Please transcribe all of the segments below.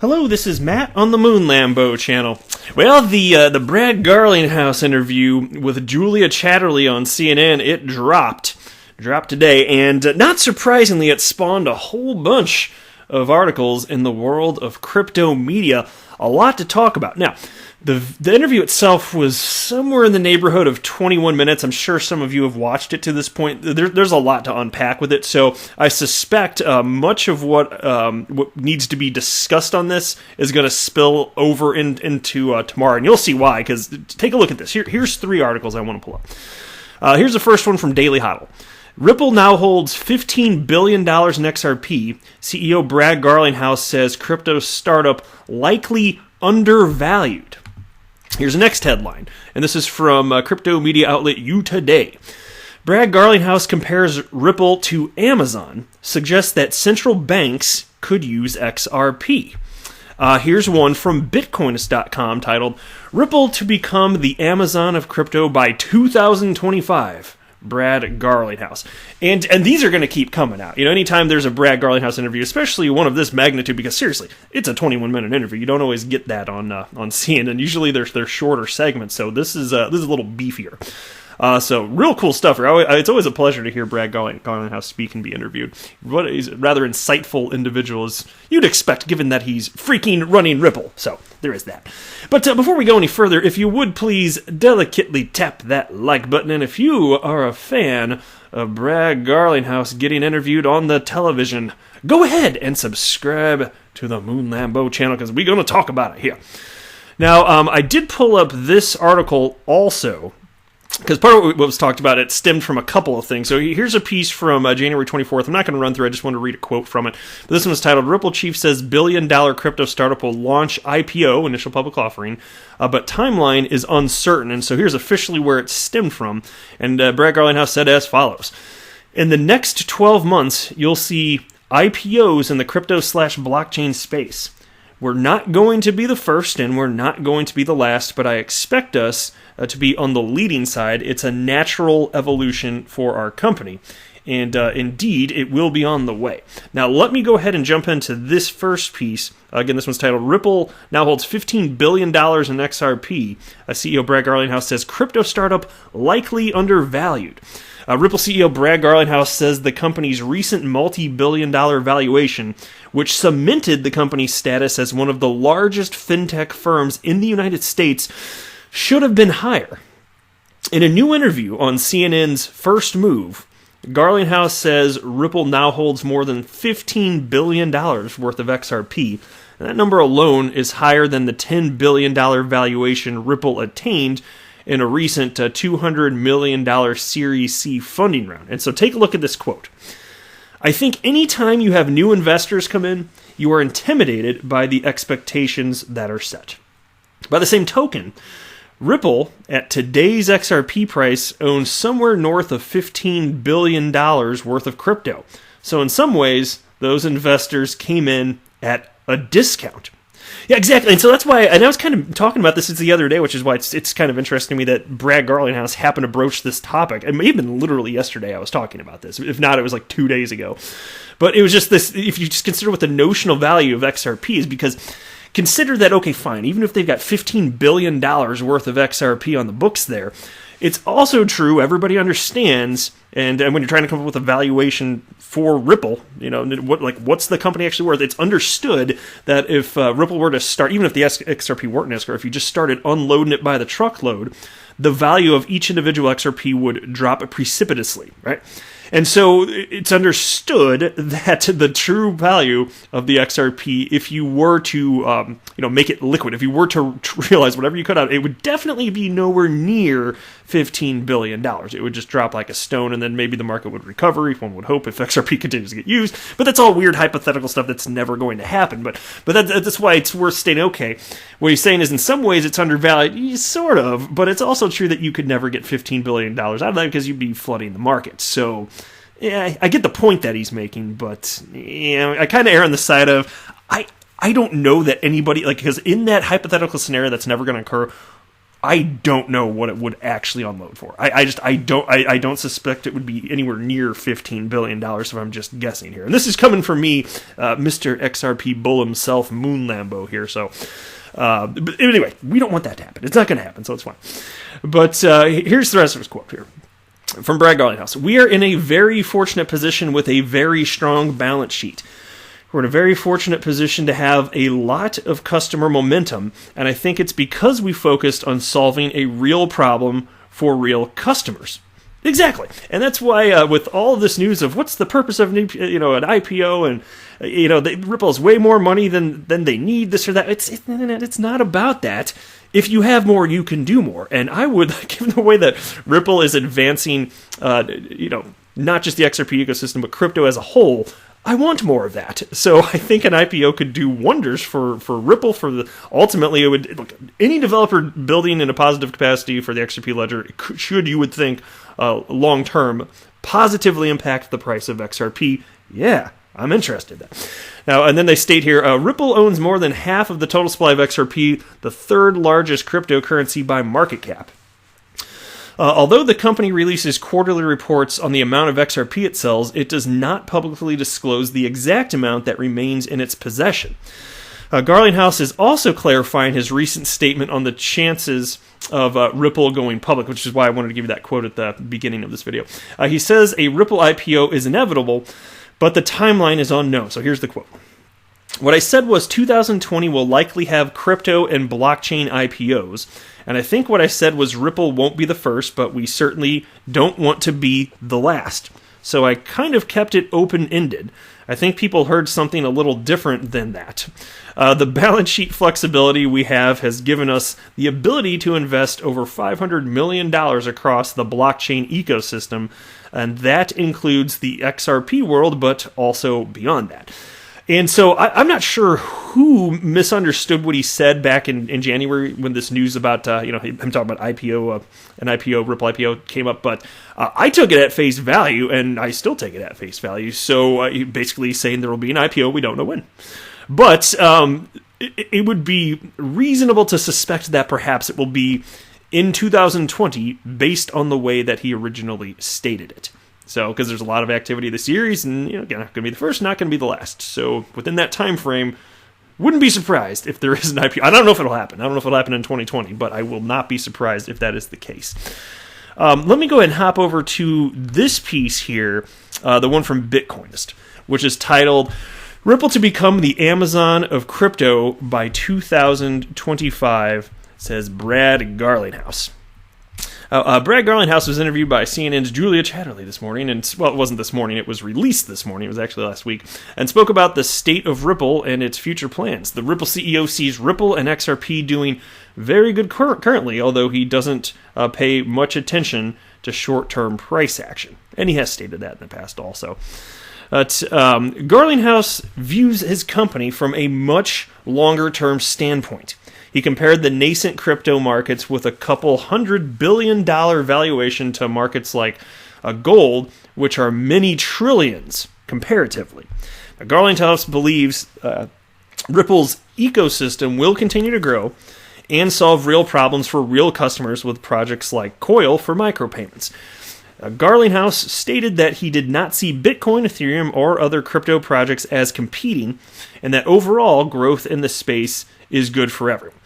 Hello, this is Matt on the Moon Lambo channel. Well, the Brad Garlinghouse interview with Julia Chatterley on CNN, it dropped today, and not surprisingly, it spawned a whole bunch of articles in the world of crypto media. A lot to talk about. Now, the interview itself was somewhere in the neighborhood of 21 minutes. I'm sure some of you have watched it to this point. There's a lot to unpack with it, so I suspect much of what needs to be discussed on this is going to spill over into tomorrow, and you'll see why, because take a look at this. Here's three articles I want to pull up. Here's the first one from Daily Hodl. Ripple now holds $15 billion in XRP. CEO Brad Garlinghouse says crypto startup likely undervalued. Here's the next headline, and this is from crypto media outlet U.Today. Brad Garlinghouse compares Ripple to Amazon, suggests that central banks could use XRP. Here's one from Bitcoinist.com titled, Ripple to become the Amazon of crypto by 2025. Brad Garlinghouse. And these are going to keep coming out. You know, anytime there's a Brad Garlinghouse interview, especially one of this magnitude, because seriously, it's a 21-minute interview. You don't always get that on CNN. Usually they're shorter segments, so this is a little beefier. So real cool stuff. It's always a pleasure to hear Brad Garlinghouse speak and be interviewed. He's a rather insightful individual, as you'd expect, given that he's freaking running Ripple. So there is that. But before we go any further, if you would please delicately tap that like button, and if you are a fan of Brad Garlinghouse getting interviewed on the television, go ahead and subscribe to the Moon Lambo channel, because we're going to talk about it here. Now, I did pull up this article also, because part of what was talked about, it stemmed from a couple of things. So here's a piece from January 24th. I'm not going to run through. I just want to read a quote from it. But this one was titled, Ripple Chief Says Billion-Dollar Crypto Startup Will Launch IPO, Initial Public Offering, but Timeline is Uncertain. And so here's officially where it stemmed from. And Brad Garlinghouse said as follows. In the next 12 months, you'll see IPOs in the crypto/blockchain space. We're not going to be the first, and we're not going to be the last, but I expect us to be on the leading side. It's a natural evolution for our company, and indeed, it will be on the way. Now, let me go ahead and jump into this first piece. Again, this one's titled, Ripple now holds $15 billion in XRP. CEO Brad Garlinghouse says crypto startup likely undervalued. Ripple CEO Brad Garlinghouse says the company's recent multi-billion-dollar valuation, which cemented the company's status as one of the largest fintech firms in the United States, should have been higher. In a new interview on CNN's First Move, Garlinghouse says Ripple now holds more than $15 billion worth of XRP, and that number alone is higher than the $10 billion valuation Ripple attained in a recent $200 million Series C funding round. And so take a look at this quote. I think anytime you have new investors come in, you are intimidated by the expectations that are set. By the same token, Ripple, at today's XRP price, owns somewhere north of $15 billion worth of crypto. So in some ways, those investors came in at a discount. Yeah, exactly. And so that's why, and I was kind of talking about this the other day, which is why it's kind of interesting to me that Brad Garlinghouse happened to broach this topic. It may have been literally yesterday I was talking about this. If not, it was like 2 days ago. But it was just this, if you just consider what the notional value of XRP is, because consider that, okay, fine, even if they've got $15 billion worth of XRP on the books there, it's also true, everybody understands, and when you're trying to come up with a valuation for Ripple, you know, what's the company actually worth? It's understood that if Ripple were to start, even if the XRP weren't escrow, if you just started unloading it by the truckload, the value of each individual XRP would drop precipitously, right? And so it's understood that the true value of the XRP, if you were to, make it liquid, if you were to realize whatever you cut out, it would definitely be nowhere near $15 billion. It would just drop like a stone, and then maybe the market would recover, if one would hope, if XRP continues to get used. But that's all weird hypothetical stuff that's never going to happen. But that's why it's worth stating, okay, what he's saying is in some ways it's undervalued, sort of, but it's also true that you could never get $15 billion out of that because you'd be flooding the market. So, yeah, I get the point that he's making, but I kind of err on the side of, I don't know that anybody, because in that hypothetical scenario that's never going to occur, I don't know what it would actually unload for. I don't suspect it would be anywhere near $15 billion if I'm just guessing here. And this is coming from me, Mr. XRP Bull himself, Moon Lambo here. So, but anyway, we don't want that to happen. It's not going to happen, so it's fine. But here's the rest of his quote here. From Brad Garlinghouse. We are in a very fortunate position with a very strong balance sheet. We're in a very fortunate position to have a lot of customer momentum, and I think it's because we focused on solving a real problem for real customers. Exactly. And that's why with all of this news of what's the purpose of an IPO and Ripple has way more money than they need, this or that, it's not about that. If you have more, you can do more. And I would, given the way that Ripple is advancing, not just the XRP ecosystem, but crypto as a whole, I want more of that. So I think an IPO could do wonders for Ripple. Ultimately, it would look, any developer building in a positive capacity for the XRP ledger should, you would think, long term, positively impact the price of XRP. Yeah, I'm interested in that. Now, and then they state here, Ripple owns more than half of the total supply of XRP, the third largest cryptocurrency by market cap. Although the company releases quarterly reports on the amount of XRP it sells, it does not publicly disclose the exact amount that remains in its possession. Garlinghouse is also clarifying his recent statement on the chances of Ripple going public, which is why I wanted to give you that quote at the beginning of this video. He says a Ripple IPO is inevitable, but the timeline is unknown. So here's the quote. What I said was 2020 will likely have crypto and blockchain IPOs, and I think what I said was Ripple won't be the first, but we certainly don't want to be the last. So I kind of kept it open-ended. I think people heard something a little different than that. The balance sheet flexibility we have has given us the ability to invest over $500 million across the blockchain ecosystem, and that includes the XRP world, but also beyond that. And so I'm not sure who misunderstood what he said back in January when this news about him talking about IPO, an IPO, Ripple IPO came up. But I took it at face value, and I still take it at face value. So basically saying there will be an IPO, we don't know when. But it would be reasonable to suspect that perhaps it will be in 2020 based on the way that he originally stated it. So, because there's a lot of activity this series, and again, not going to be the first, not going to be the last. So, within that time frame, wouldn't be surprised if there is an IPO. I don't know if it'll happen. I don't know if it'll happen in 2020, but I will not be surprised if that is the case. Let me go ahead and hop over to this piece here, the one from Bitcoinist, which is titled "Ripple to Become the Amazon of Crypto by 2025," says Brad Garlinghouse. Brad Garlinghouse was interviewed by CNN's Julia Chatterley this morning, and well, it wasn't this morning, it was released this morning, it was actually last week, and spoke about the state of Ripple and its future plans. The Ripple CEO sees Ripple and XRP doing very good currently, although he doesn't pay much attention to short-term price action, and he has stated that in the past also. Garlinghouse views his company from a much longer-term standpoint. He compared the nascent crypto markets with a couple $100 billion valuation to markets like gold, which are many trillions comparatively. Now, Garlinghouse believes Ripple's ecosystem will continue to grow and solve real problems for real customers with projects like Coil for micropayments. Garlinghouse stated that he did not see Bitcoin, Ethereum, or other crypto projects as competing, and that overall growth in the space is good for everyone.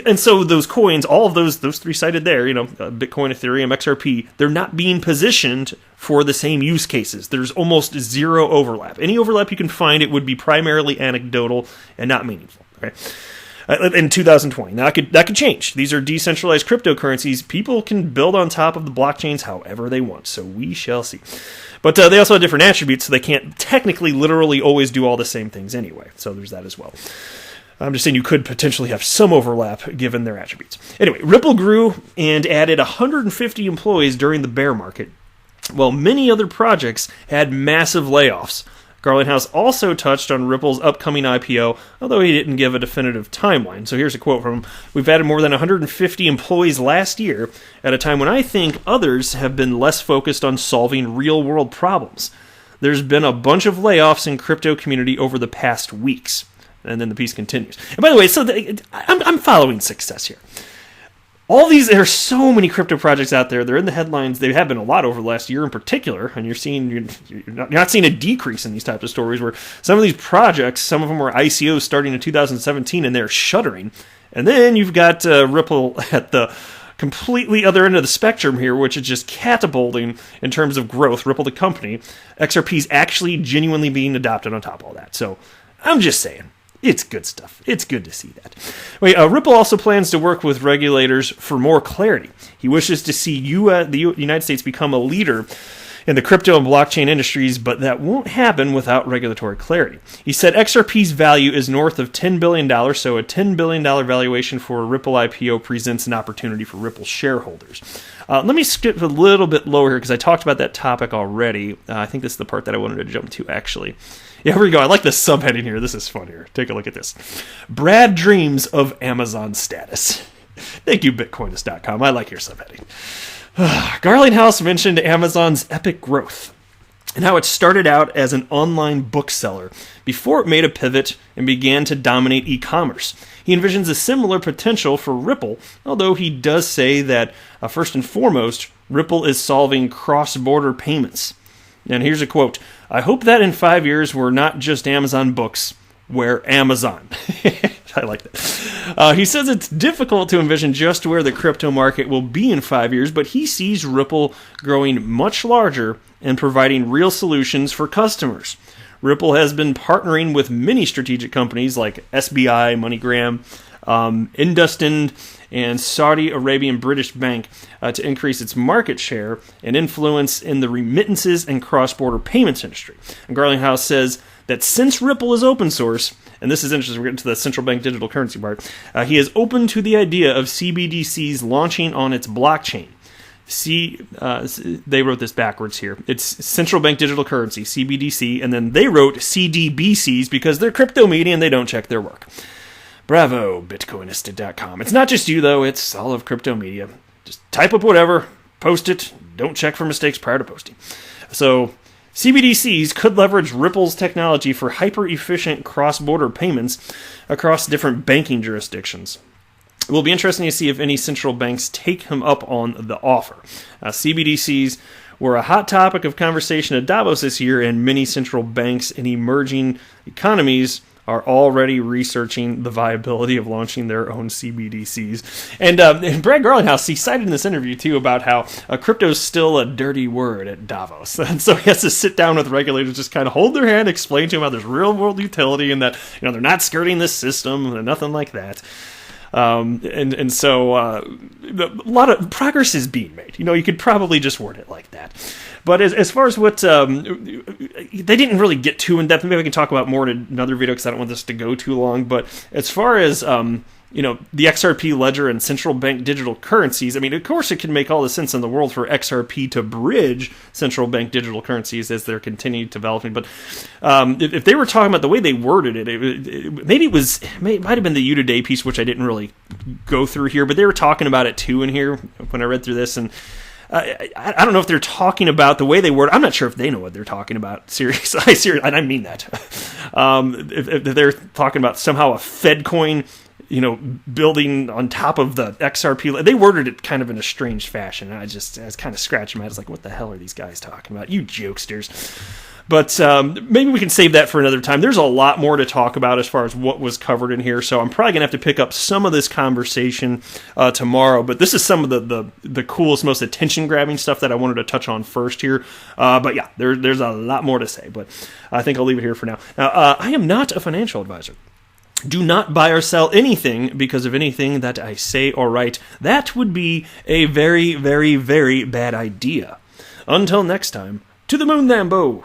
And so those coins, all of those three cited there, Bitcoin, Ethereum, XRP, they're not being positioned for the same use cases. There's almost zero overlap. Any overlap you can find, it would be primarily anecdotal and not meaningful. Okay? In 2020. Now, that could change. These are decentralized cryptocurrencies. People can build on top of the blockchains however they want, so we shall see. But they also have different attributes, so they can't technically, literally always do all the same things anyway. So there's that as well. I'm just saying you could potentially have some overlap given their attributes. Anyway, Ripple grew and added 150 employees during the bear market, while many other projects had massive layoffs. Garlinghouse also touched on Ripple's upcoming IPO, although he didn't give a definitive timeline. So here's a quote from him. "We've added more than 150 employees last year at a time when I think others have been less focused on solving real-world problems. There's been a bunch of layoffs in crypto community over the past weeks." And then the piece continues. And by the way, so I'm following success here. there are so many crypto projects out there. They're in the headlines. They have been a lot over the last year in particular, and you're not seeing a decrease in these types of stories where some of these projects, some of them were ICOs starting in 2017, and they're shuttering. And then you've got Ripple at the completely other end of the spectrum here, which is just catapulting in terms of growth. Ripple, the company, XRP is actually genuinely being adopted on top of all that. So I'm just saying. It's good stuff. It's good to see that. Ripple also plans to work with regulators for more clarity. He wishes to see the United States become a leader in the crypto and blockchain industries, but that won't happen without regulatory clarity. He said XRP's value is north of $10 billion, so a $10 billion valuation for a Ripple IPO presents an opportunity for Ripple shareholders. Let me skip a little bit lower here because I talked about that topic already. I think this is the part that I wanted to jump to, actually. Yeah, here we go. I like the subheading here. This is fun here. Take a look at this. Brad dreams of Amazon status. Thank you, Bitcoinist.com. I like your subheading. Garlinghouse mentioned Amazon's epic growth and how it started out as an online bookseller before it made a pivot and began to dominate e-commerce. He envisions a similar potential for Ripple, although he does say that, first and foremost, Ripple is solving cross-border payments. And here's a quote, "I hope that in 5 years we're not just Amazon books, we're Amazon." I like that. He says it's difficult to envision just where the crypto market will be in 5 years, but he sees Ripple growing much larger and providing real solutions for customers. Ripple has been partnering with many strategic companies like SBI, MoneyGram, Industin, and Saudi Arabian British Bank to increase its market share and influence in the remittances and cross-border payments industry. And Garlinghouse says that since Ripple is open source, and this is interesting, we're getting to the central bank digital currency part, he is open to the idea of CBDCs launching on its blockchain. They wrote this backwards here. It's central bank digital currency, CBDC, and then they wrote CDBCs because they're crypto media and they don't check their work. Bravo, Bitcoinist.com. It's not just you, though. It's all of crypto media. Just type up whatever, post it, don't check for mistakes prior to posting. So CBDCs could leverage Ripple's technology for hyper-efficient cross-border payments across different banking jurisdictions. It will be interesting to see if any central banks take him up on the offer. CBDCs were a hot topic of conversation at Davos this year, and many central banks in emerging economies are already researching the viability of launching their own CBDCs. And Brad Garlinghouse, he cited in this interview, too, about how crypto is still a dirty word at Davos. And so he has to sit down with regulators, just kind of hold their hand, explain to them how there's real-world utility and that they're not skirting this system and nothing like that. So a lot of progress is being made. You could probably just word it like that. But as far as what they didn't really get too in depth, maybe we can talk about more in another video because I don't want this to go too long. But as far as the XRP ledger and central bank digital currencies, I mean, of course, it can make all the sense in the world for XRP to bridge central bank digital currencies as they're continuing developing. But if they were talking about the way they worded it, it might have been the You Today piece, which I didn't really go through here, but they were talking about it too in here when I read through this. And I don't know if they're talking about the way they word. I'm not sure if they know what they're talking about. Seriously, and I mean that. If they're talking about somehow a Fed coin, building on top of the XRP. They worded it kind of in a strange fashion. I was kind of scratching my head. I was like, what the hell are these guys talking about? You jokesters. But maybe we can save that for another time. There's a lot more to talk about as far as what was covered in here, so I'm probably going to have to pick up some of this conversation tomorrow. But this is some of the coolest, most attention-grabbing stuff that I wanted to touch on first here. But yeah, there's a lot more to say, but I think I'll leave it here for now. Now, I am not a financial advisor. Do not buy or sell anything because of anything that I say or write. That would be a very, very, very bad idea. Until next time, to the moon, Lambo!